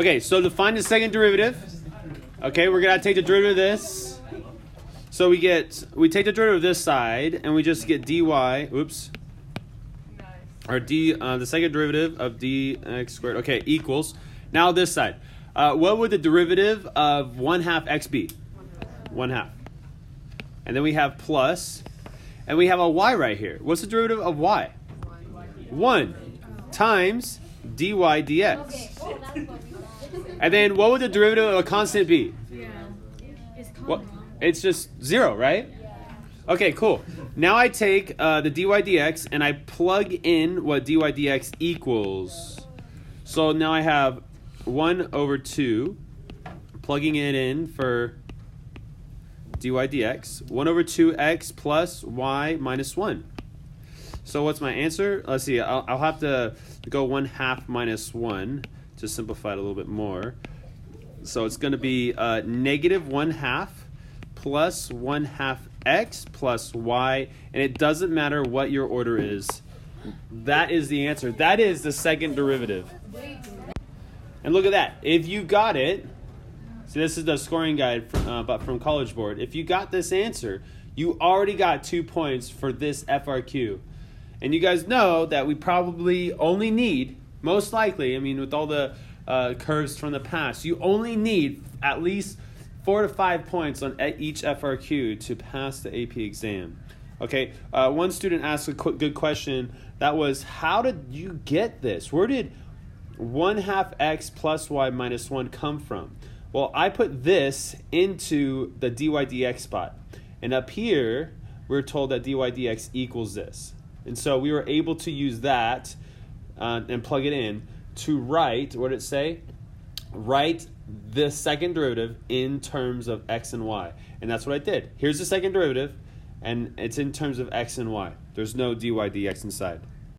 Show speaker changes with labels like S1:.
S1: Okay, so to find the second derivative, okay, we're going to take the derivative of this. So we take the derivative of this side, and we just get dy, or the second derivative of dx squared, okay, equals. Now this side. What would the derivative of 1/2 x be? 1/2. And then we have plus, and we have a y right here. What's the derivative of y? 1 times dy dx. And then what would the derivative of a constant be? What? It's just 0, right? Okay, cool. Now I take the dy dx and I plug in what dy dx equals. So now I have 1/2, plugging it in for dy dx, 1/2x plus y minus 1. So what's my answer? Let's see, I'll have to go 1/2 minus 1 to simplify it a little bit more. So it's going to be negative 1/2 plus 1/2 x plus y, and it doesn't matter what your order is. That is the answer. That is the second derivative. And look at that. If you got it, see, this is the scoring guide but from College Board. If you got this answer, you already got 2 points for this FRQ. And you guys know that we probably only need, most likely, I mean, with all the curves from the past, you only need at least 4 to 5 points on each FRQ to pass the AP exam. Okay, one student asked a good question. That was, how did you get this? Where did 1/2 x plus y minus 1 come from? Well, I put this into the dy dx spot. And up here, we're told that dy dx equals this. And so we were able to use that and plug it in to write, what did it say? Write the second derivative in terms of x and y. And that's what I did. Here's the second derivative, and it's in terms of x and y. There's no dy dx inside.